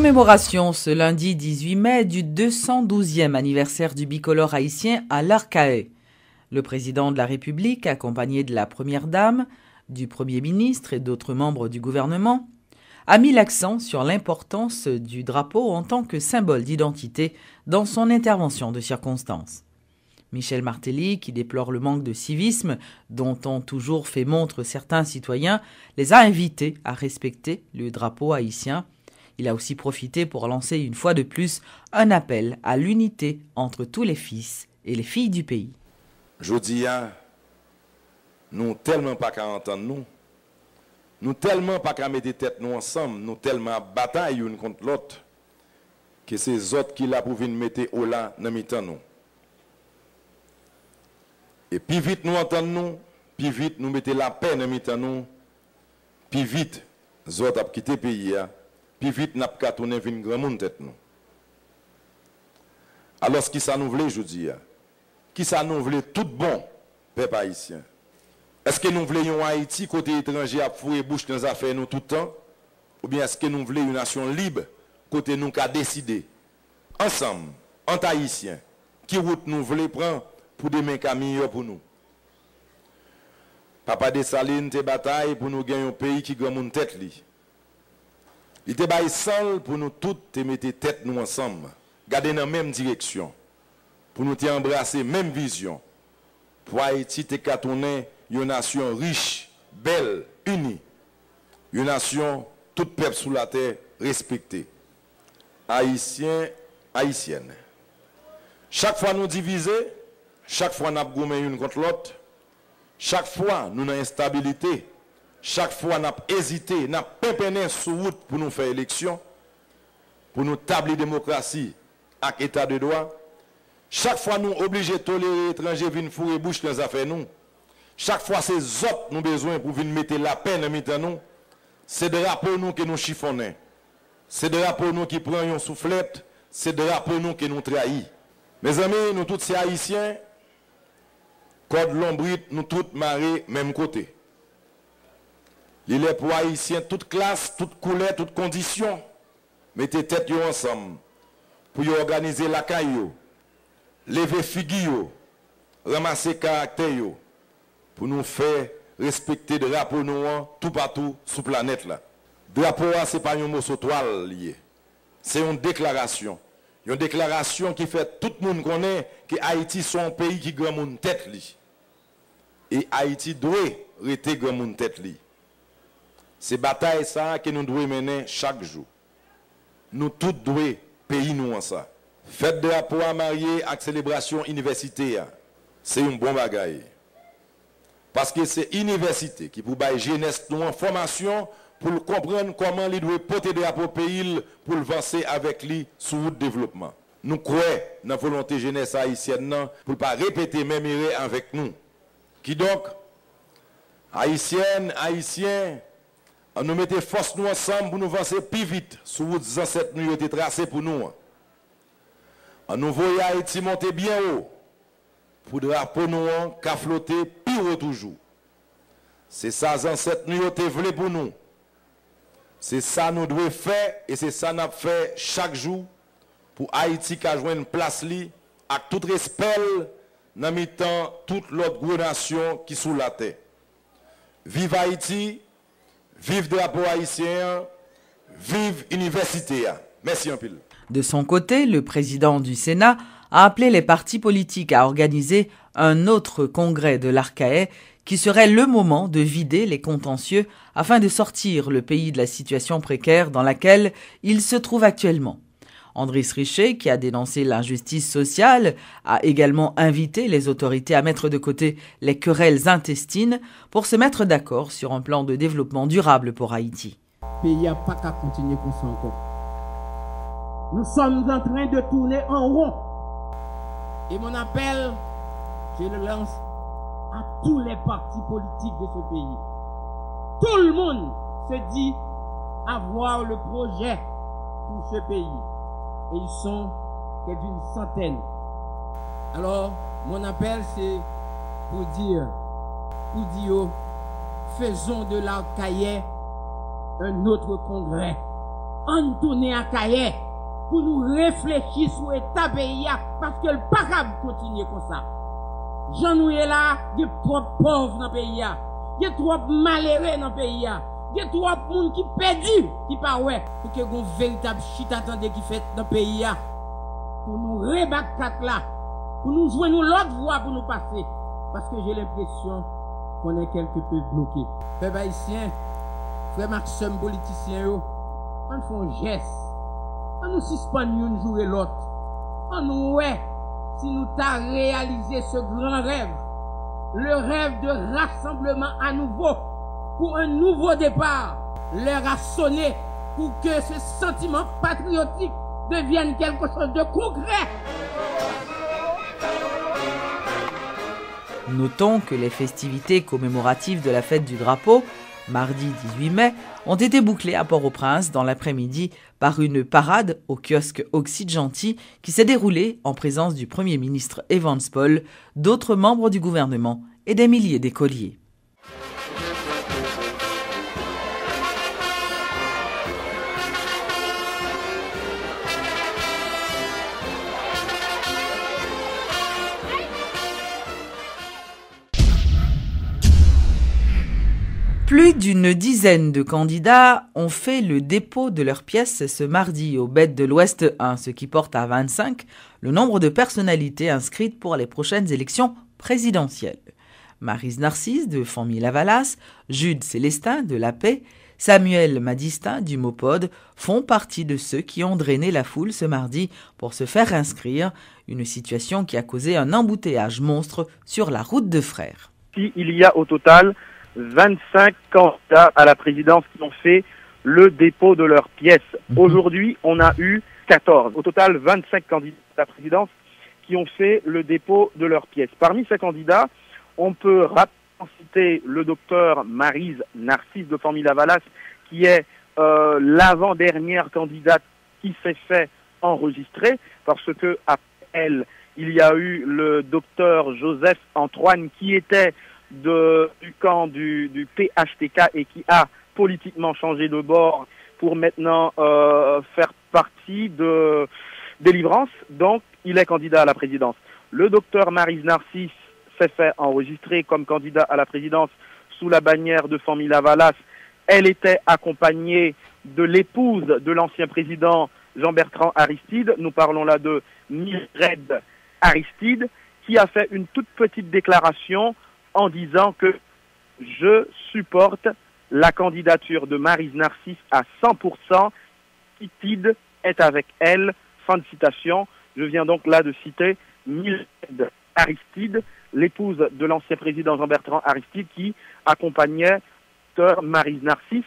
Commémoration ce lundi 18 mai du 212e anniversaire du bicolore haïtien à l'Arcahaie. Le président de la République, accompagné de la Première Dame, du Premier ministre et d'autres membres du gouvernement, a mis l'accent sur l'importance du drapeau en tant que symbole d'identité dans son intervention de circonstance. Michel Martelly, qui déplore le manque de civisme dont ont toujours fait montre certains citoyens, les a invités à respecter le drapeau haïtien. Il a aussi profité pour lancer une fois de plus un appel à l'unité entre tous les fils et les filles du pays. Jodi a, nous tellement pas qu'à entendre nous tellement pas qu'à mettre tête nous ensemble, nous tellement bataille une contre l'autre, que c'est autres qui l'a pour venir mettre au là dans mi-temps nous. Et plus vite nous entendons nous, plus vite nous mettons la paix dans mi-temps nous, plus vite les autres ont quitté le pays, plus vite nous avons tourné vers une grande tête nous. Alors ce qui ça nous voulait aujourd'hui, qui ça nous voulait tout bon, peuple haïtien. Est-ce que nous voulons Haïti côté étranger à fouiller bouche dans les affaires nous tout le temps? Ou bien est-ce que nous voulons une nation libre côté nous qui a décidé ensemble, entre haïtiens, qui route nous voulons prendre pour demain meilleur pour nous? Papa Dessalines te bataille pour nous gagner un pays qui grand monde tête li. Il te baille seul pour nous toutes te mettre tête nous ensemble, garder dans la même direction, pour nous te embrasser même vision. Pour Haïti te tourner une nation riche, belle, unie. Une nation, tout peuple sous la terre, respectée. Haïtiens, haïtiennes. Chaque fois nous diviser, chaque fois nous gommé une contre l'autre, chaque fois nous avons instabilité, chaque fois nous avons hésité, nous avons pépené sous route pour nous faire élection, pour nous tabler démocratie avec état de droit. Chaque fois nous obligés de tolérer les étrangers venir fourrer bouche dans les affaires nous. Chaque fois, c'est autres nous besoin pour venir mettre la peine en mi-temps nous. C'est de drapeaux nous que nous chiffonnons. C'est de drapeaux nous qui prennent une soufflette. C'est de drapeaux nous que nous trahissons. Mes amis, nous tous ces haïtiens, code lombrite, nous tous marrés même côté. Il est pour haïtiens, toute classe, toute couleur, toute condition. Mettez tête ensemble pour organiser la caillou, lever figure, ramasser caractère. Pour nous faire respecter le drapeau noir tout partout sur la planète. Le drapeau, ce n'est pas un mot sur toile lié. C'est une déclaration. Une déclaration qui fait tout le monde connaît que Haïti est un pays qui grand monde tête li. Et Haïti doit rester grand monde tête li. C'est bataille ça que nous devons mener chaque jour. Nous tous devons payer nous en ça. Fête de drapeau à marier avec célébration universitaire. C'est un bon bagaille. Parce que c'est l'université qui pour bailler jeunesse nous en formation pour comprendre comment il doit porter des drapeaux pays pour le avancer avec lui sur le développement. Nous croyons dans la volonté jeunesse haïtienne pour ne pas répéter même erreur avec nous. Qui donc, haïtiennes, haïtiens, nous mettons force nous ensemble pour nous avancer plus vite sur les ancêtres nous ont été tracés pour nous. Nous voyons Haïti monter bien haut. Pour le drapeau noir qui a flotté pire toujours. C'est ça les ancêtres nous ont voulu pour nous. C'est ça nous devons faire et c'est ça nous fait chaque jour pour Haïti qui a joué une place li avec tout respect dans mi-temps toute l'autre grande nation qui sous la terre. Vive Haïti, vive drapeau haïtien, vive université. Merci un pile. De son côté, le président du Sénat a appelé les partis politiques à organiser un autre congrès de l'Arcahaie qui serait le moment de vider les contentieux afin de sortir le pays de la situation précaire dans laquelle il se trouve actuellement. Andriss Richer, qui a dénoncé l'injustice sociale, a également invité les autorités à mettre de côté les querelles intestines pour se mettre d'accord sur un plan de développement durable pour Haïti. Le pays n'a pas qu'à continuer comme ça encore. Nous sommes en train de tourner en rond. Et mon appel, je le lance à tous les partis politiques de ce pays. Tout le monde se dit avoir le projet pour ce pays. Et ils sont que d'une centaine. Alors, mon appel, c'est pour dire, faisons de l'Arcahaie un autre congrès on tourne à Kaye pour nous réfléchir sur l'état pays parce que le pas capable continuer comme ça. Jean nous est là, il y a trop pauvres dans le pays, il y a trop malheureux dans le pays, il y a trop de monde qui perdu, qui pas ouais, pour que une véritable chita attendez qui fait dans le pays pour nous rebattre là, pour nous jouer nous l'autre voie pour nous passer parce que j'ai l'impression qu'on est quelque peu bloqué. Peuple haïtien, frère Maxime politicien on fait un geste. On nous suspend une jour et l'autre. On nous ouais, si nous t'a réalisé ce grand rêve, le rêve de rassemblement à nouveau, pour un nouveau départ, l'heure a sonné pour que ce sentiment patriotique devienne quelque chose de concret. Notons que les festivités commémoratives de la fête du drapeau, mardi 18 mai, ont été bouclées à Port-au-Prince dans l'après-midi par une parade au kiosque Oxyde Gentil qui s'est déroulée en présence du Premier ministre Evans Paul, d'autres membres du gouvernement et des milliers d'écoliers. Plus d'une dizaine de candidats ont fait le dépôt de leurs pièces ce mardi au Bête de l'Ouest 1, ce qui porte à 25 le nombre de personnalités inscrites pour les prochaines élections présidentielles. Maryse Narcisse de Famille-Lavalas, Jude Célestin de La Paix, Samuel Madistin du Mopod font partie de ceux qui ont drainé la foule ce mardi pour se faire inscrire, une situation qui a causé un embouteillage monstre sur la route de Frères. Il y a au total 25 candidats à la présidence qui ont fait le dépôt de leurs pièces. Aujourd'hui, on a eu 14. Au total, 25 candidats à la présidence qui ont fait le dépôt de leurs pièces. Parmi ces candidats, on peut rapidement citer le docteur Maryse Narcisse de Famille-Lavalas, qui est l'avant-dernière candidate qui s'est fait enregistrer, parce que après elle, il y a eu le docteur Joseph Antoine qui était du camp du PHTK et qui a politiquement changé de bord pour maintenant faire partie de Délivrance. Donc, il est candidat à la présidence. Le docteur Maryse Narcisse s'est fait enregistrer comme candidat à la présidence sous la bannière de Famille-Lavalas. Elle était accompagnée de l'épouse de l'ancien président Jean-Bertrand Aristide. Nous parlons là de Mildred Aristide, qui a fait une toute petite déclaration en disant que je supporte la candidature de Maryse Narcisse à 100%. Aristide est avec elle. Fin de citation. Je viens donc là de citer Mildred Aristide, l'épouse de l'ancien président Jean-Bertrand Aristide, qui accompagnait Maryse Narcisse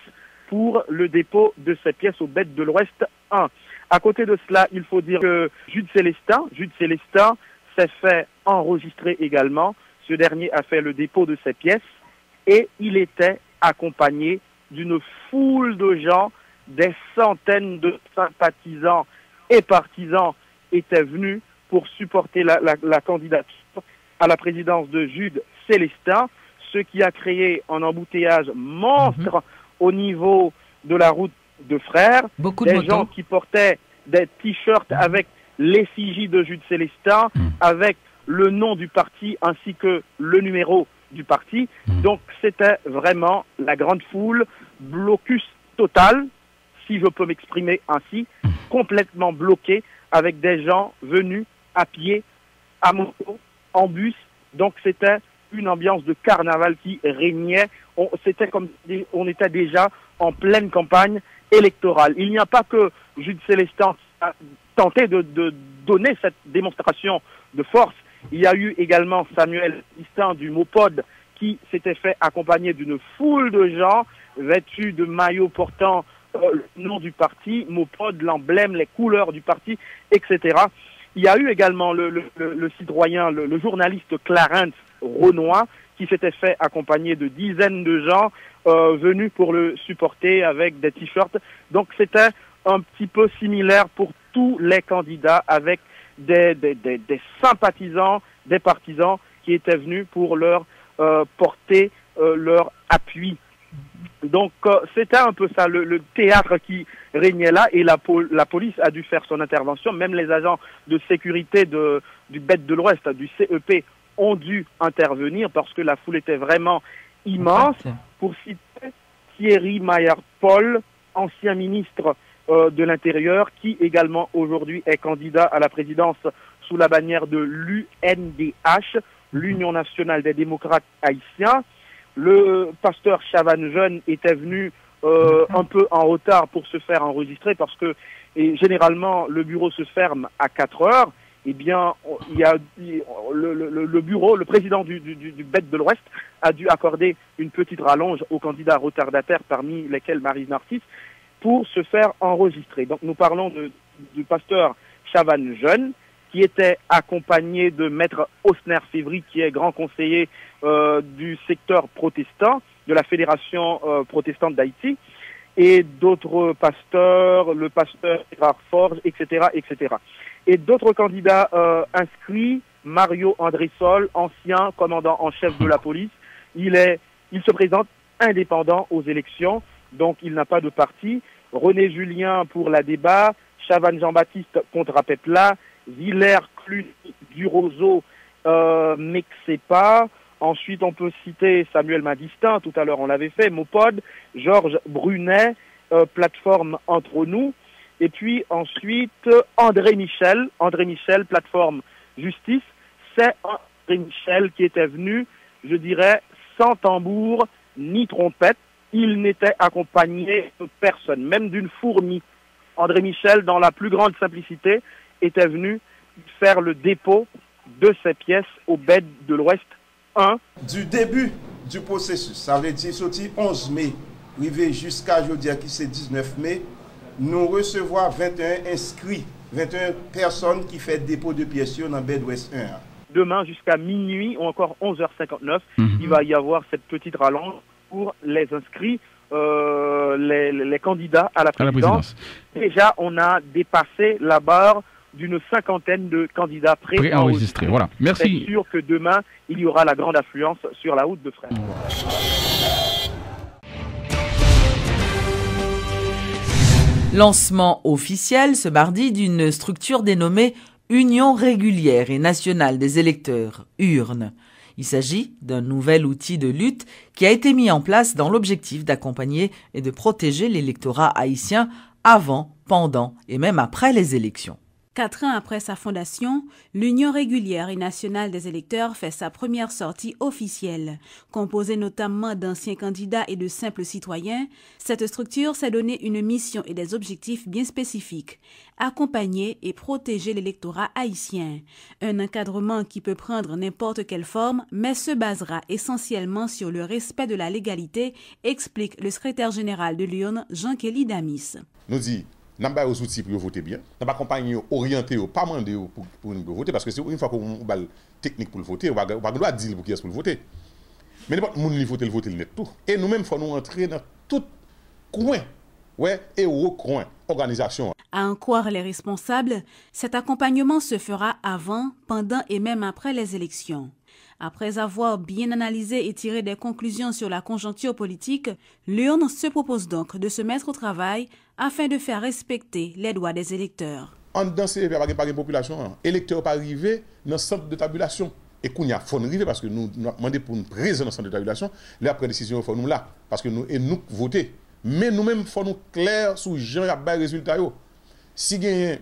pour le dépôt de ses pièces au Bête de l'Ouest 1. À côté de cela, il faut dire que Jude Célestin s'est fait enregistrer également. Ce dernier a fait le dépôt de ses pièces et il était accompagné d'une foule de gens, des centaines de sympathisants et partisans étaient venus pour supporter la candidature à la présidence de Jude Célestin, ce qui a créé un embouteillage monstre au niveau de la route de Frères. Des gens qui portaient des t-shirts avec l'effigie de Jude Célestin, avec le nom du parti ainsi que le numéro du parti. Donc c'était vraiment la grande foule, blocus total, si je peux m'exprimer ainsi, complètement bloqué, avec des gens venus à pied, à moto, en bus. Donc c'était une ambiance de carnaval qui régnait. C'était comme si on était déjà en pleine campagne électorale. Il n'y a pas que Jude Célestin qui a tenté de donner cette démonstration de force. Il y a eu également Samuel Madistin du Mopod qui s'était fait accompagner d'une foule de gens vêtus de maillots portant le nom du parti, Mopod, l'emblème, les couleurs du parti, etc. Il y a eu également le citoyen, le journaliste Clarence Renoir qui s'était fait accompagner de dizaines de gens venus pour le supporter avec des t-shirts. Donc c'était un petit peu similaire pour tous les candidats avec des sympathisants, des partisans qui étaient venus pour leur porter leur appui. Donc c'était un peu ça, le théâtre qui régnait là, et la police a dû faire son intervention. Même les agents de sécurité du BED de l'Ouest, du CEP, ont dû intervenir parce que la foule était vraiment immense. Pour citer Thierry Maillard-Paul, ancien ministre de l'Intérieur, qui également aujourd'hui est candidat à la présidence sous la bannière de l'UNDH, l'Union nationale des démocrates haïtiens. Le pasteur Chavannes Jeune était venu un peu en retard pour se faire enregistrer parce que généralement le bureau se ferme à 4 heures. Eh bien, il y a le bureau, le président du BED de l'Ouest a dû accorder une petite rallonge aux candidats retardataires, parmi lesquels Marie Narcisse, pour se faire enregistrer. Donc nous parlons du pasteur Chavannes Jeune, qui était accompagné de maître Osner Févry, qui est grand conseiller du secteur protestant, de la Fédération protestante d'Haïti, et d'autres pasteurs, le pasteur Gérard Forge, etc., etc. Et d'autres candidats inscrits, Mario André-Sol, ancien commandant en chef de la police, il se présente indépendant aux élections, donc il n'a pas de parti. René Julien pour la débat, Chavannes Jean-Baptiste contre Apepla, Villers Cluny du Roseau, Mexepa. Ensuite, on peut citer Samuel Madistin, tout à l'heure on l'avait fait, Mopod, Georges Brunet, plateforme Entre nous. Et puis ensuite, André Michel, plateforme Justice. C'est André Michel qui était venu, je dirais, sans tambour ni trompette. Il n'était accompagné de personne, même d'une fourmi. André Michel, dans la plus grande simplicité, était venu faire le dépôt de ses pièces au BED de l'Ouest 1. Du début du processus, ça veut dire sorti 11 mai, arrivé jusqu'à jeudi qui c'est 19 mai, nous recevons 21 inscrits, 21 personnes qui font dépôt de pièces dans BED Ouest 1. Demain jusqu'à minuit ou encore 11h59, il va y avoir cette petite rallonge pour les inscrits, les candidats à la présidence. Déjà, on a dépassé la barre d'une 50aine de candidats préenregistrés. Voilà. Merci. C'est sûr que demain, il y aura la grande affluence sur la route de Fresnes. Lancement officiel ce mardi d'une structure dénommée Union régulière et nationale des électeurs, URNE. Il s'agit d'un nouvel outil de lutte qui a été mis en place dans l'objectif d'accompagner et de protéger l'électorat haïtien avant, pendant et même après les élections. 4 ans après sa fondation, l'Union régulière et nationale des électeurs fait sa première sortie officielle. Composée notamment d'anciens candidats et de simples citoyens, cette structure s'est donné une mission et des objectifs bien spécifiques. Accompagner et protéger l'électorat haïtien. Un encadrement qui peut prendre n'importe quelle forme, mais se basera essentiellement sur le respect de la légalité, explique le secrétaire général de l'URNE, Jean-Kelly Damis. Nous dit, nous avons des outils pour voter bien. Nous avons accompagné, orienté, pas demander pour voter, parce que une fois qu'on a une technique pour le voter, on va pas dire pour qui est pour le voter. Mais n'importe qui vote, le voter, le net tout. Et nous-mêmes, il faut nous entrer dans tout coin, et recoin, organisation. À en croire les responsables, cet accompagnement se fera avant, pendant et même après les élections. Après avoir bien analysé et tiré des conclusions sur la conjoncture politique, l'URNE se propose donc de se mettre au travail afin de faire respecter les droits des électeurs. En dans ces par une population, électeurs pas arriver dans le centre de tabulation. Et qu'on y a faut arriver parce que nous demandons pour une présence dans le centre de tabulation, là après décision faut nous là parce que nous voter. Mais nous-mêmes faut nous clair sur gens y a des résultats yo. Si gagne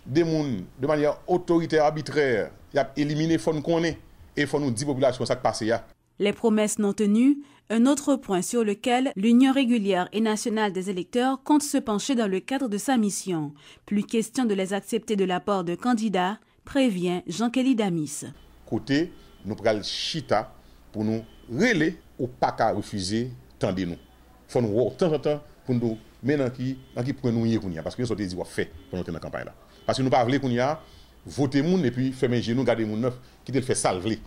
des monde de manière autoritaire arbitraire, y a éliminé faut nous connaître. Et il faut nous dire population ça qui passe là. Les promesses non tenues, un autre point sur lequel l'Union régulière et nationale des électeurs compte se pencher dans le cadre de sa mission. Plus question de les accepter de la part de candidats, prévient Jean-Kelly Damis. Côté, nous prenons chita pour nous relayer ou pas qu'à refuser tendez nous. Il faut nous voir de temps en temps pour nous mettre dans qui pour nous y parce que nous sommes dit fait pendant la campagne là. Parce que nous pas voulons qu'on y a voter moun et puis fermer genou garder moun neuf qui te le fait salver.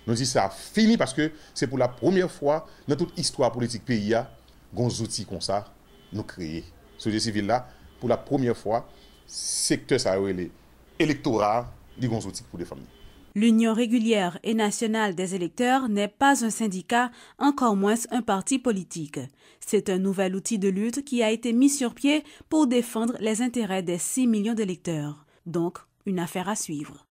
Nous dit ça fini parce que c'est pour la première fois dans toute histoire politique pays a gon outils comme ça nous créer. Société civile là pour la première fois secteur ça relé électorat di gon outils pour des familles. L'Union régulière et nationale des électeurs n'est pas un syndicat, encore moins un parti politique. C'est un nouvel outil de lutte qui a été mis sur pied pour défendre les intérêts des 6 millions d'électeurs. Donc, une affaire à suivre.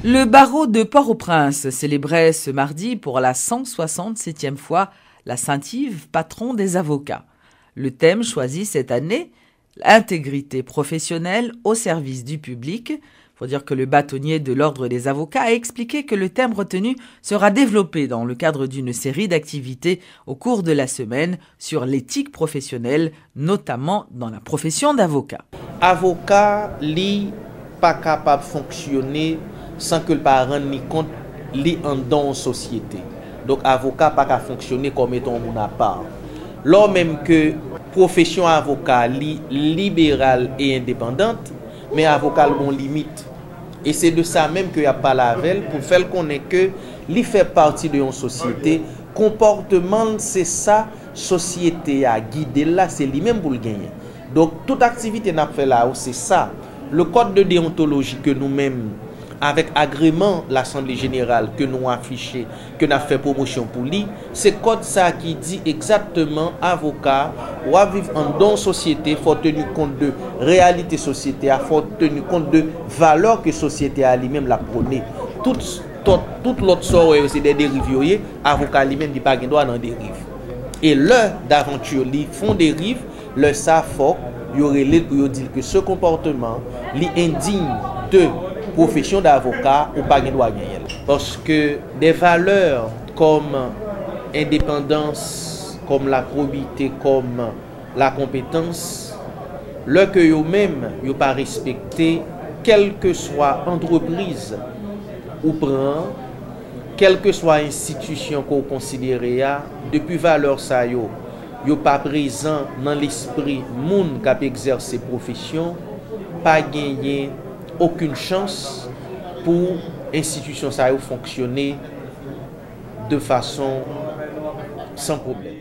Le barreau de Port-au-Prince célébrait ce mardi pour la 167e fois la Saint-Yves, patron des avocats. Le thème choisi cette année, l'intégrité professionnelle au service du public. Il faut dire que le bâtonnier de l'Ordre des avocats a expliqué que le thème retenu sera développé dans le cadre d'une série d'activités au cours de la semaine sur l'éthique professionnelle, notamment dans la profession d'avocat. Avocat, li pas capable de fonctionner sans que le parent ni compte li en don société. Donc avocat pas capable fonctionner comme étant mon à part. Lors même que profession avocat libérale et indépendante, mais avocat bon limite. Et c'est de ça même qu'il y a pas la veille pour faire connaître que li fait partie de une société. Comportement, c'est ça, société a guidé là, c'est lui-même pour le gagner. Donc toute activité n'a fait là, c'est ça. Le code de déontologie que nous-mêmes, avec agrément l'Assemblée générale que nous affiché, que nous avons fait promotion pour lui, c'est code ça qui dit exactement avocat ou à vivre en don société, il faut tenir compte de réalité société, il faut tenir compte de valeurs que société a lui-même la prôné. Toute l'autre sort c'est des dérives, avocat lui-même dit pas qu'il doit dans dérive. Et l'heure d'aventure, ils font dérive, le ça faut y aurait l'aide pour dire que ce comportement est indigne de profession d'avocat ou pas doit gagner. Parce que des valeurs comme indépendance, comme la probité, comme la compétence, le que eux-mêmes n'ont pas respecté, quelle que soit entreprise ou prend, quelle que soit institution qu'on considère, depuis valeur ça yo pas présent dans l'esprit moun qui a exercé profession, pas gagner aucune chance pour l'institution ça fonctionner de façon sans problème.